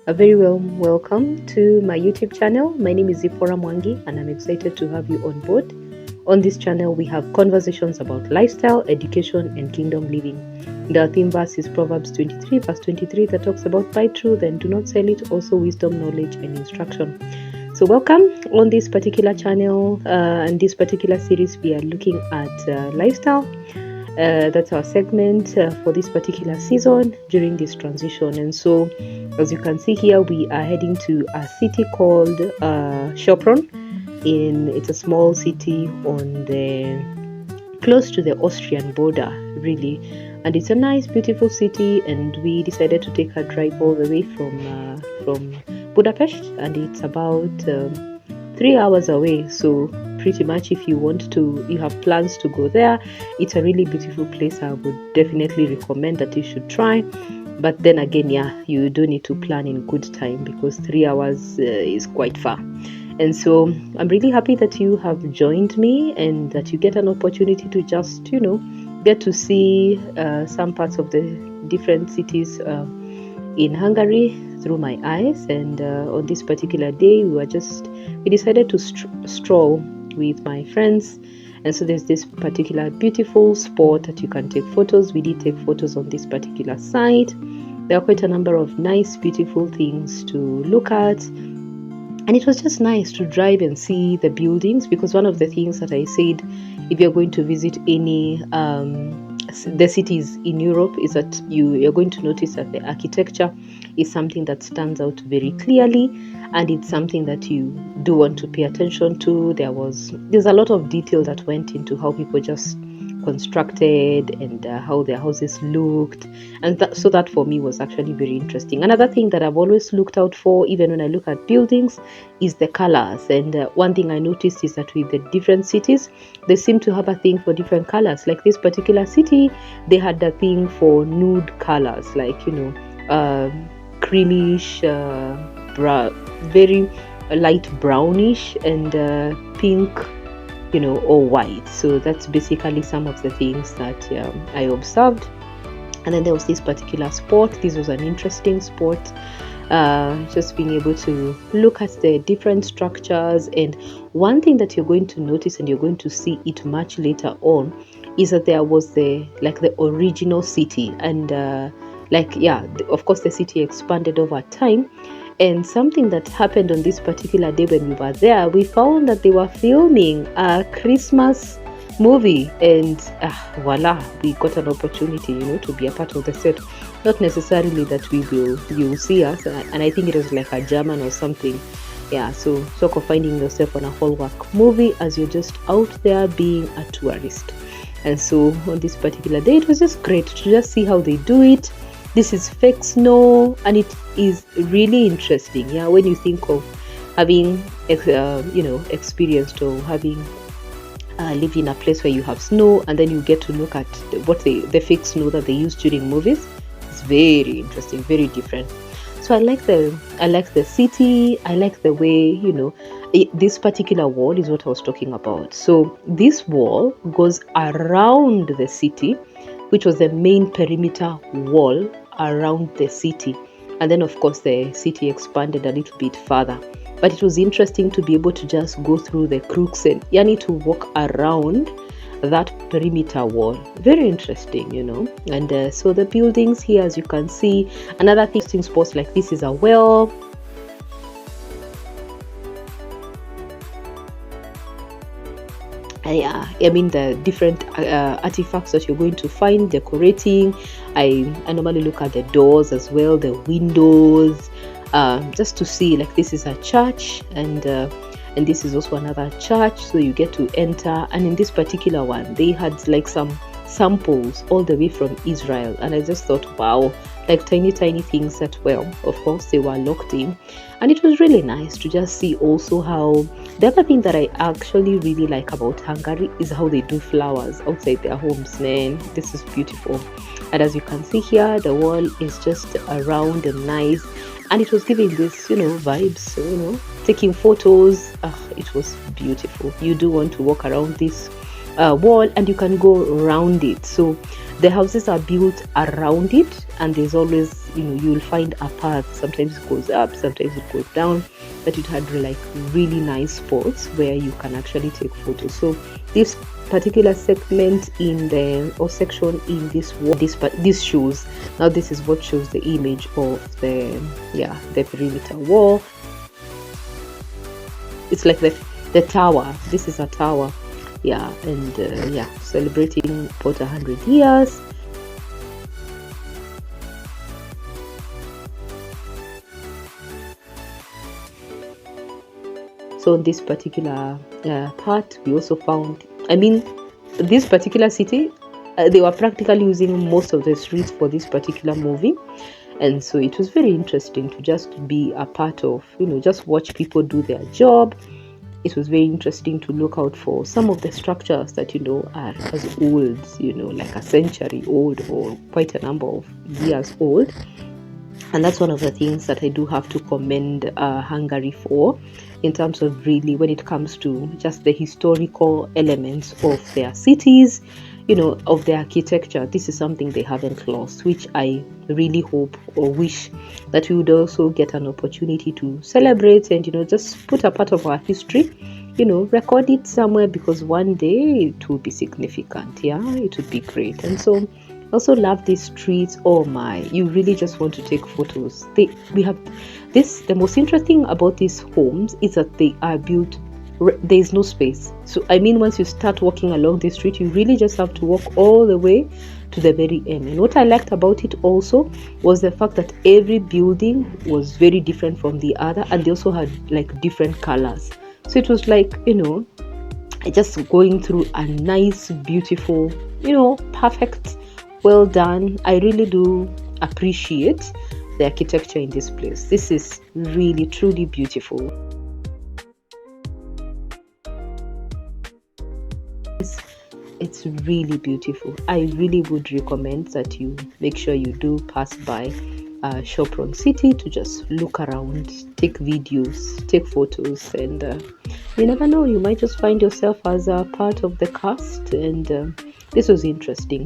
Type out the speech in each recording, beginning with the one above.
A very warm welcome to my YouTube channel. My name is Sopron and I'm excited to have you on board. On this channel, we have conversations about lifestyle, education, and kingdom living. The theme verse is Proverbs 23, verse 23, that talks about buy truth and do not sell it, also wisdom, knowledge, and instruction. So welcome on this particular channel and this particular series. We are looking at lifestyle. That's our segment for this particular season during this transition. And so, as you can see here, we are heading to a city called Sopron. It's a small city on the close to the Austrian border, really, and it's a nice, beautiful city. And we decided to take a drive all the way from Budapest, and it's about 3 hours away. So pretty much, if you have plans to go there, it's a really beautiful place. I would definitely recommend that you should try. But then again, you do need to plan in good time because 3 hours is quite far. And so I'm really happy that you have joined me and that you get an opportunity to just, get to see some parts of the different cities in Hungary through my eyes. And on this particular day, we decided to stroll with my friends. And so there's this particular beautiful spot that you can take photos. We did take photos on this particular site. There are quite a number of nice, beautiful things to look at. And it was just nice to drive and see the buildings, because one of the things that I said, if you're going to visit any the cities in Europe, is that you're going to notice that the architecture is something that stands out very clearly, and it's something that you do want to pay attention to. There's a lot of detail that went into how people just constructed and how their houses looked, and so that for me was actually very interesting. Another thing that I've always looked out for, even when I look at buildings, is the colors. And one thing I noticed is that with the different cities, they seem to have a thing for different colors. Like this particular city, they had a thing for nude colors, like creamish, very light brownish, and pink, or white. So that's basically some of the things that I observed. And then there was this particular spot. This was an interesting spot, just being able to look at the different structures. And one thing that you're going to notice, and you're going to see it much later on, is that there was the original city. And of course the city expanded over time. And something that happened on this particular day when we were there, we found that they were filming a Christmas movie, and voila, we got an opportunity, to be a part of the set. Not necessarily that you'll see us, and I think it was like a German or something. So sort of finding yourself on a Hallmark movie as you're just out there being a tourist. And so on this particular day, it was just great to just see how they do it. This is fake snow, and it is really interesting. When you think of having, experienced or having lived in a place where you have snow, and then you get to look at the fake snow that they use during movies. It's very interesting, very different. So I like the city. I like the way, this particular wall is what I was talking about. So this wall goes around the city, which was the main perimeter wall around the city. And then, of course, the city expanded a little bit further. But it was interesting to be able to just go through the crooks and to walk around that perimeter wall. Very interesting, And so the buildings here, as you can see, another interesting spots like this is a well. The different artifacts that you're going to find decorating. I normally look at the doors as well, the windows, just to see, like, this is a church, and this is also another church, so you get to enter. And in this particular one, they had like some samples all the way from Israel, and I just thought, wow, like tiny things that, well, of course they were locked in. And it was really nice to just see also how the other thing that I actually really like about Hungary is how they do flowers outside their homes. Man, this is beautiful. And as you can see here, the wall is just round and nice, and it was giving this vibes, taking photos. It was beautiful. You do want to walk around this wall, and you can go around it. So the houses are built around it, and there's always, you'll find a path. Sometimes it goes up, sometimes it goes down, but it had like really nice spots where you can actually take photos. So this particular segment in the or section in this wall, this shows, now this is what shows the image of the perimeter wall. It's like the tower. This is a tower, and celebrating about 100 years. So in this particular part, we also found, this particular city, they were practically using most of the streets for this particular movie. And so it was very interesting to just be a part of, just watch people do their job. It was very interesting to look out for some of the structures that, are as old, like a century old or quite a number of years old. And that's one of the things that I do have to commend Hungary for, in terms of really when it comes to just the historical elements of their cities, of their architecture. This is something they haven't lost, which I really hope or wish that we would also get an opportunity to celebrate and, just put a part of our history, record it somewhere, because one day it will be significant. It would be great. And so also love these streets. Oh my, you really just want to take photos. We have this, the most interesting about these homes is that they are built, there is no space. So once you start walking along the street, you really just have to walk all the way to the very end. And what I liked about it also was the fact that every building was very different from the other, and they also had like different colors. So it was like, just going through a nice, beautiful, perfect, well done. I really do appreciate the architecture in this place. This is really, truly beautiful. It's really beautiful. I really would recommend that you make sure you do pass by Sopron city to just look around, take videos, take photos, and you never know, you might just find yourself as a part of the cast. And this was interesting.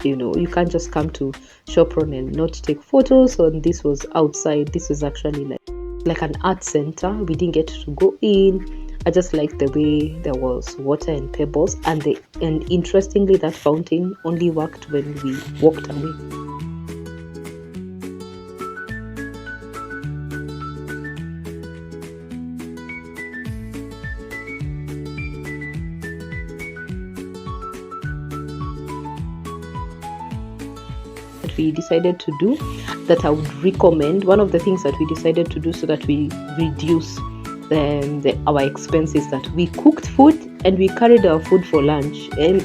You can't just come to Sopron and not take photos. And this was outside. This was actually like an art center. We didn't get to go in. I just liked the way there was water and pebbles, and interestingly, that fountain only worked when we walked away. We decided to do that I would recommend, one of the things that we decided to do so that we reduce our expenses, that we cooked food and we carried our food for lunch, and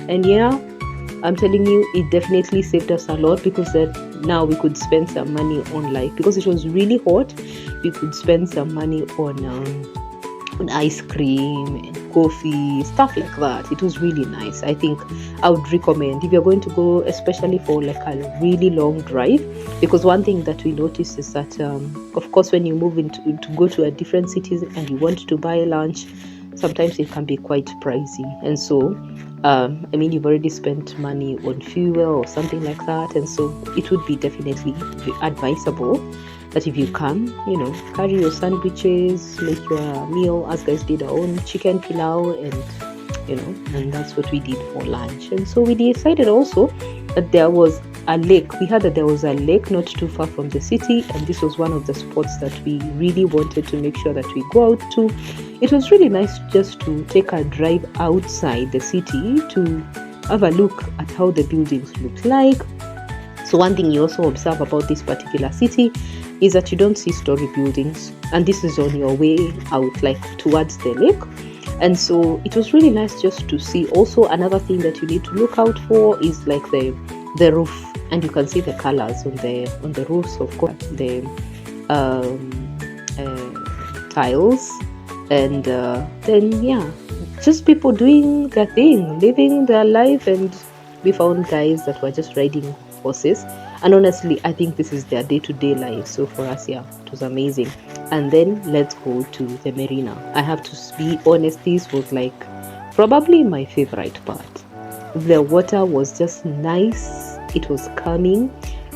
I'm telling you, it definitely saved us a lot, because now we could spend some money on because it was really hot, we could spend some money on ice cream and coffee, stuff like that. It was really nice. I think I would recommend if you're going to go, especially for like a really long drive, because one thing that we noticed is that of course when you move to go to a different cities and you want to buy lunch, sometimes it can be quite pricey. And so you've already spent money on fuel or something like that, and so it would be definitely advisable that if you come, carry your sandwiches, make your meal. As guys did our own chicken pilau, and that's what we did for lunch. And so we decided also that there was a lake. We heard that there was a lake not too far from the city, and this was one of the spots that we really wanted to make sure that we go out to. It was really nice just to take a drive outside the city to have a look at how the buildings look like. So one thing you also observe about this particular city is that you don't see story buildings, and this is on your way out, like towards the lake. And so it was really nice just to see. Also, another thing that you need to look out for is like the roof, and you can see the colors on the roofs, of course, the tiles, and then just people doing their thing, living their life. And we found guys that were just riding horses. And honestly, I think this is their day-to-day life. So for us, yeah, it was amazing. And then let's go to the marina. I have to be honest, this was like probably my favorite part. The water was just nice, it was calming,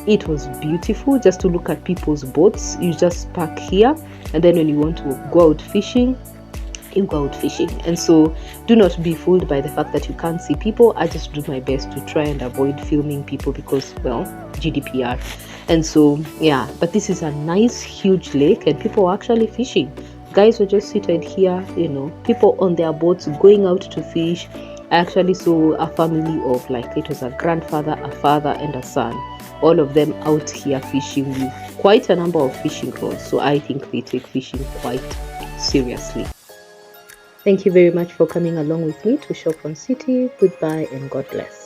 it was beautiful just to look at people's boats. You just park here, and then when you want to go out fishing, you go out fishing. And so do not be fooled by the fact that you can't see people. I just do my best to try and avoid filming people because, well, GDPR. And so yeah, but this is a nice huge lake and people are actually fishing. Guys were just seated here, people on their boats going out to fish. I actually saw a family of, like, it was a grandfather, a father, and a son, all of them out here fishing with quite a number of fishing rods. So I think they take fishing quite seriously. Thank you very much for coming along with me to Sopron City. Goodbye and God bless.